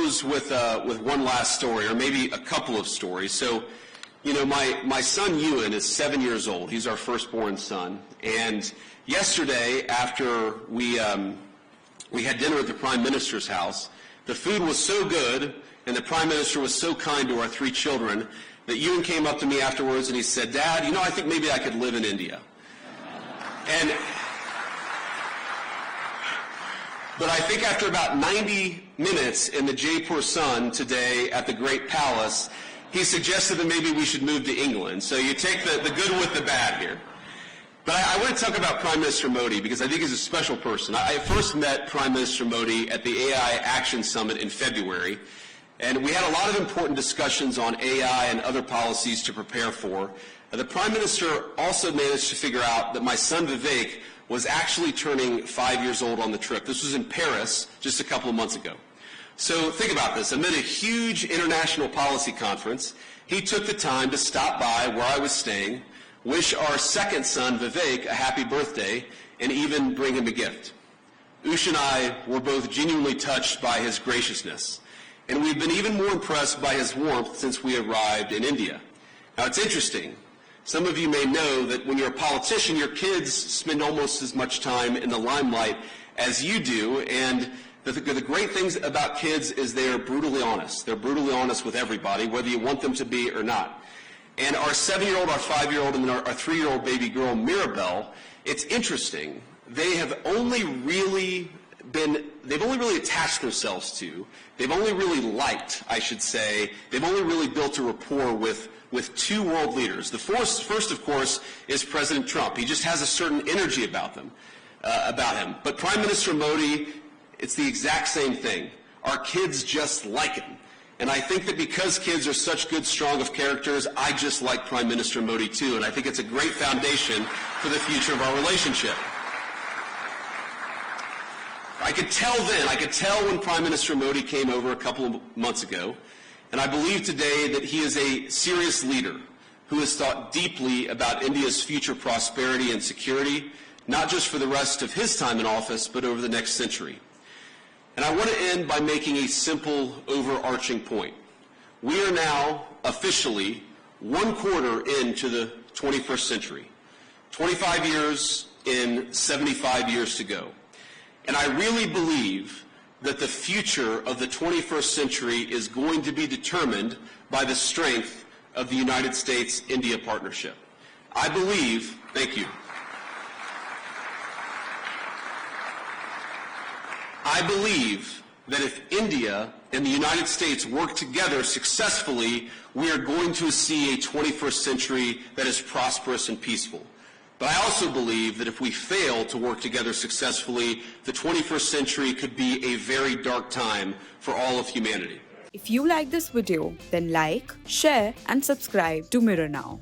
close with one last story, or maybe a couple of stories. So, you know, my son Ewan is 7 years old. He's our firstborn son. And yesterday, after we had dinner at the Prime Minister's house, the food was so good, and the Prime Minister was so kind to our 3 children, that Ewan came up to me afterwards and he said, "Dad, you know, I think maybe I could live in India." But I think after about 90 minutes in the Jaipur Sun today at the Great Palace, he suggested that maybe we should move to England. So you take the good with the bad here. But I want to talk about Prime Minister Modi because I think he's a special person. I first met Prime Minister Modi at the AI Action Summit in February, and we had a lot of important discussions on AI and other policies to prepare for. The Prime Minister also managed to figure out that my son Vivek was actually turning 5 years old on the trip. This was in Paris just a couple of months ago. So think about this. Amid a huge international policy conference, he took the time to stop by where I was staying, wish our second son, Vivek, a happy birthday, and even bring him a gift. Ush and I were both genuinely touched by his graciousness, and we've been even more impressed by his warmth since we arrived in India. Now, it's interesting. Some of you may know that when you're a politician, your kids spend almost as much time in the limelight as you do, and the great things about kids is they are brutally honest. They're brutally honest with everybody, whether you want them to be or not. And our 7-year-old, our 5-year-old, and our 3-year-old baby girl, Mirabelle, it's interesting. They have only really attached themselves to, they've only really liked, I should say, they've only really built a rapport with 2 world leaders. The first, of course, is President Trump. He just has a certain energy about him. But Prime Minister Modi, it's the exact same thing. Our kids just like him. And I think that because kids are such good, strong of characters, I just like Prime Minister Modi too. And I think it's a great foundation for the future of our relationship. I could tell when Prime Minister Modi came over a couple of months ago, and I believe today that he is a serious leader who has thought deeply about India's future prosperity and security, not just for the rest of his time in office, but over the next century. And I want to end by making a simple, overarching point. We are now officially 1/4 into the 21st century, 25 years in 75 years to go. And I really believe that the future of the 21st century is going to be determined by the strength of the United States-India partnership. I believe, thank you. I believe that if India and the United States work together successfully, we are going to see a 21st century that is prosperous and peaceful. But I also believe that if we fail to work together successfully, the 21st century could be a very dark time for all of humanity. If you like this video, then like, share and subscribe to Mirror Now.